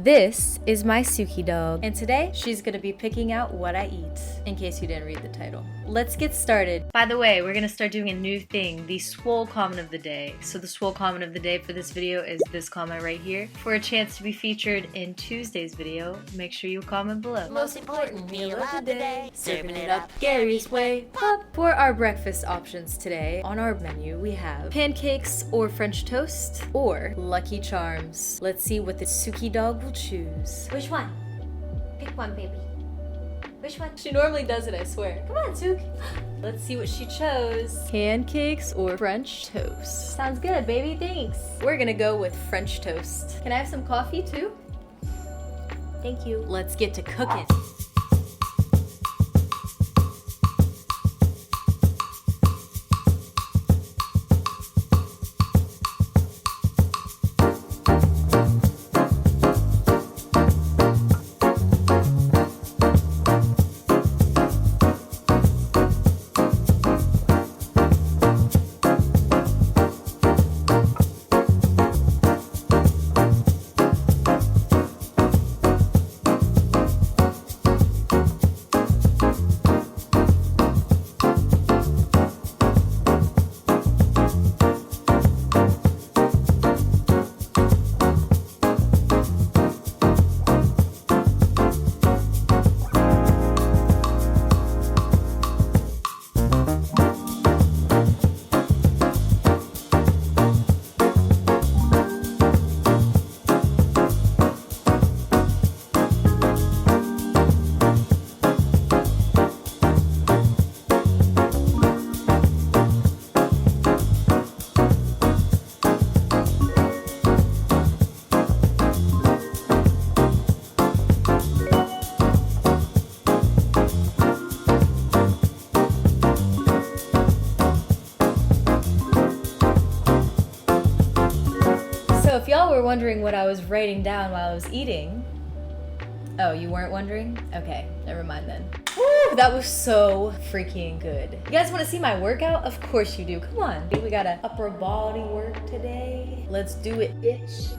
This is my Suki dog, and today she's gonna be picking out what I eat, in case you didn't read the title. Let's get started. By the way, we're gonna start doing a new thing, the Swole comment of the day. So the Swole comment of the day for this video is this comment right here. For a chance to be featured in Tuesday's video, make sure you comment below. Most important meal of the day, serving it up Gary's way. For our breakfast options today, on our menu we have pancakes or French toast or Lucky Charms. Let's see what the Suki dog will choose. Which one? Pick one, baby. Which one? She normally does it, I swear. Come on, Suk. Let's see what she chose. Pancakes or French toast? Sounds good, baby. Thanks. We're gonna go with French toast. Can I have some coffee too? Thank you. Let's get to cooking. So if y'all were wondering what I was writing down while I was eating, oh, you weren't wondering? Okay, never mind then. Woo, that was so freaking good. You guys want to see my workout? Of course you do. Come on. We got a upper body work today. Let's do it, bitch.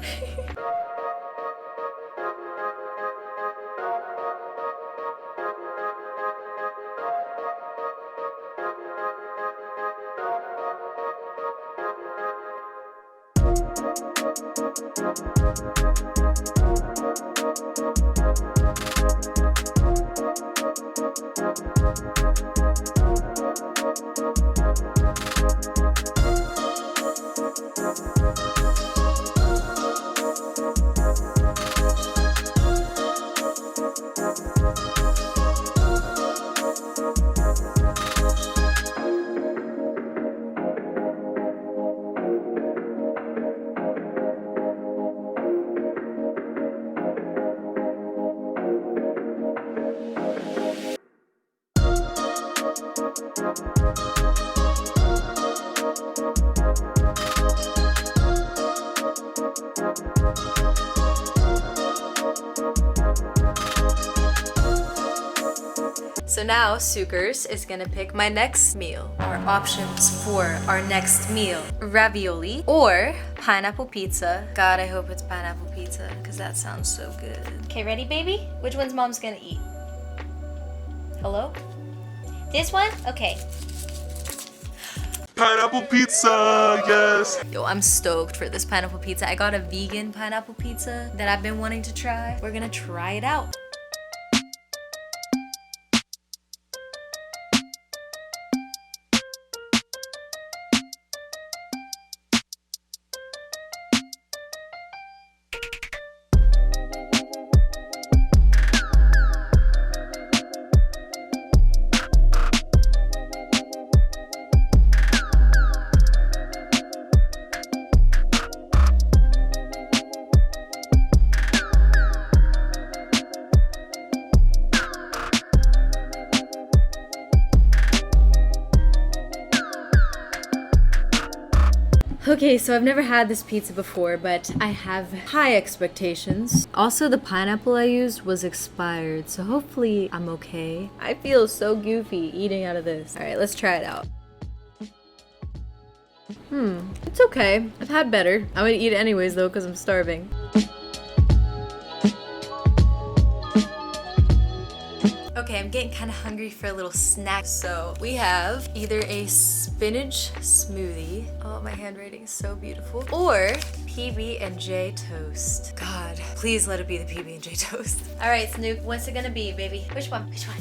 So now Sukers is gonna pick my next meal, or options for our next meal. Ravioli or pineapple pizza. God, I hope it's pineapple pizza, because that sounds so good. Okay, ready, baby? Which one's mom's gonna eat? Hello? This one? Okay. Pineapple pizza, yes! Yo, I'm stoked for this pineapple pizza. I got a vegan pineapple pizza that I've been wanting to try. We're gonna try it out. Okay, so I've never had this pizza before, but I have high expectations. Also, the pineapple I used was expired, so hopefully I'm okay. I feel so goofy eating out of this. All right, let's try it out. It's okay. I've had better. I'm gonna eat it anyways though, because I'm starving. I'm getting kind of hungry for a little snack. So we have either a spinach smoothie. Oh, my handwriting is so beautiful. Or PB&J toast. God, please let it be the PB&J toast. All right, Snoop, what's it gonna be, baby? Which one? Which one?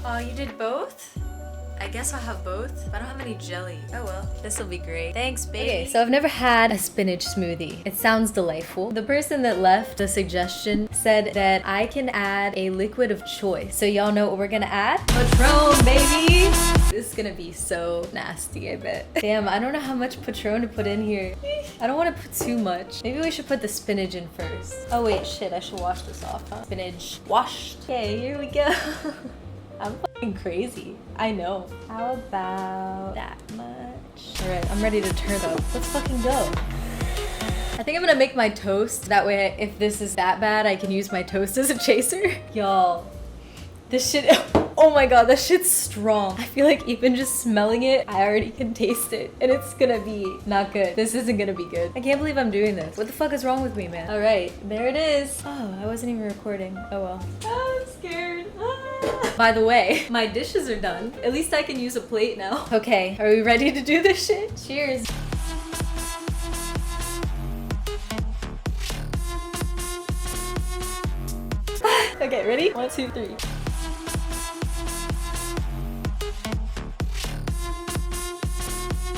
Oh, you did both? I guess I'll have both. I don't have any jelly. Oh well, this will be great. Thanks, baby. Okay, so I've never had a spinach smoothie. It sounds delightful. The person that left the suggestion said that I can add a liquid of choice. So y'all know what we're gonna add? Patron, baby! This is gonna be so nasty, I bet. Damn, I don't know how much Patron to put in here. I don't want to put too much. Maybe we should put the spinach in first. Oh wait, shit, I should wash this off, huh? Spinach washed. Okay, here we go. I'm fucking crazy. I know. How about that much? All right, I'm ready to turn up. Let's fucking go. I think I'm gonna make my toast. That way, if this is that bad, I can use my toast as a chaser. Y'all, this shit, oh my god, that shit's strong. I feel like even just smelling it, I already can taste it. And it's gonna be not good. This isn't gonna be good. I can't believe I'm doing this. What the fuck is wrong with me, man? All right, there it is. Oh, I wasn't even recording. Oh well. Oh, I'm scared. By the way, my dishes are done. At least I can use a plate now. Okay, are we ready to do this shit? Cheers. Okay, ready? 1, 2, 3.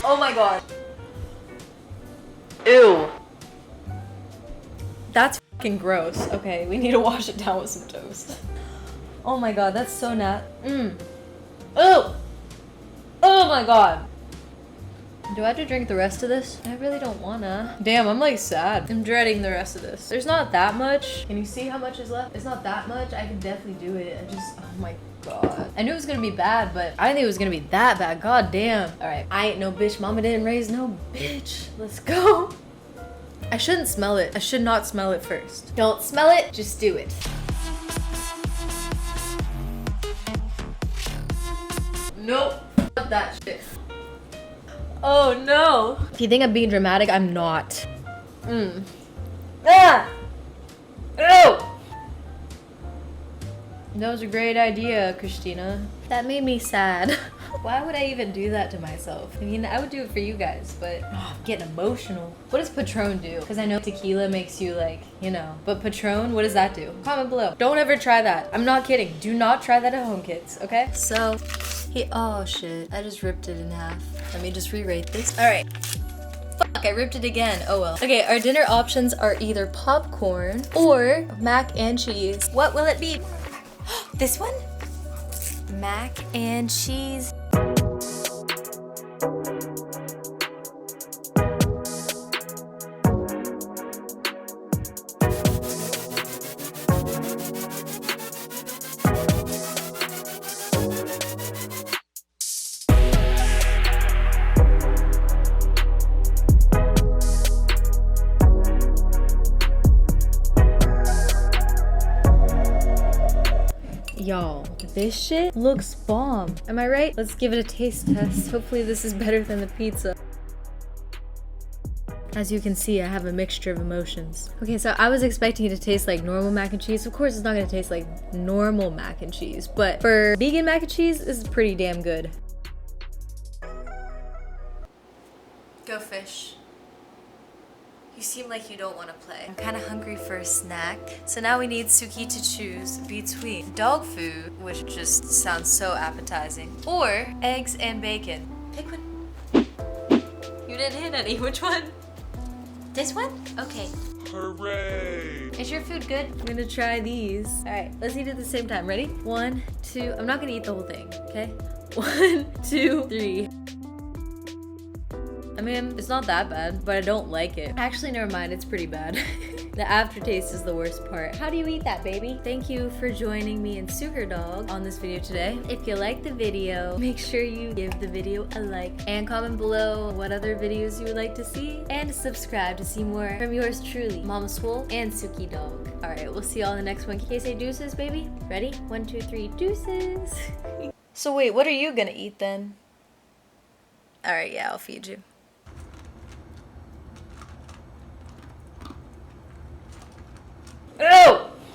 Oh my god. Ew. That's fucking gross. Okay, we need to wash it down with some toast. Oh my god, that's so Oh! Oh my god. Do I have to drink the rest of this? I really don't wanna. Damn, I'm like sad. I'm dreading the rest of this. There's not that much. Can you see how much is left? It's not that much. I can definitely do it. Oh my god. I knew it was gonna be bad, but I didn't think it was gonna be that bad. God damn. All right, I ain't no bitch. Mama didn't raise no bitch. Let's go. I shouldn't smell it. I should not smell it first. Don't smell it, just do it. Nope. Fuck that shit. Oh no. If you think I'm being dramatic, I'm not. Ah! Oh! That was a great idea, Christina. That made me sad. Why would I even do that to myself? I mean, I would do it for you guys, but I'm getting emotional. What does Patron do? Because I know tequila makes you like, you know. But Patron, what does that do? Comment below. Don't ever try that. I'm not kidding. Do not try that at home, kids, okay? So, oh shit. I just ripped it in half. Let me just re-rate this. All right. Fuck, I ripped it again. Oh well. Okay, our dinner options are either popcorn or mac and cheese. What will it be? This one? Mac and cheese. Y'all, this shit looks bomb. Am I right? Let's give it a taste test. Hopefully this is better than the pizza. As you can see, I have a mixture of emotions. Okay, so I was expecting it to taste like normal mac and cheese. Of course, it's not gonna taste like normal mac and cheese, but for vegan mac and cheese, this is pretty damn good. Go fish. You seem like you don't want to play. I'm kind of hungry for a snack. So now we need Suki to choose between dog food, which just sounds so appetizing, or eggs and bacon. Pick one. You didn't hit any. Which one? This one? Okay. Hooray! Is your food good? I'm gonna try these. All right, let's eat it at the same time. Ready? 1, 2. I'm not gonna eat the whole thing, okay? 1, 2, 3. I mean, it's not that bad, but I don't like it. Actually, never mind, it's pretty bad. The aftertaste is the worst part. How do you eat that, baby? Thank you for joining me and Sugar Dog on this video today. If you liked the video, make sure you give the video a like and comment below what other videos you would like to see, and subscribe to see more from yours truly, Mama Swole and Suki Dog. All right, we'll see y'all in the next one. Can you say deuces, baby? Ready? 1, 2, 3, deuces. So wait, what are you gonna eat then? All right, yeah, I'll feed you.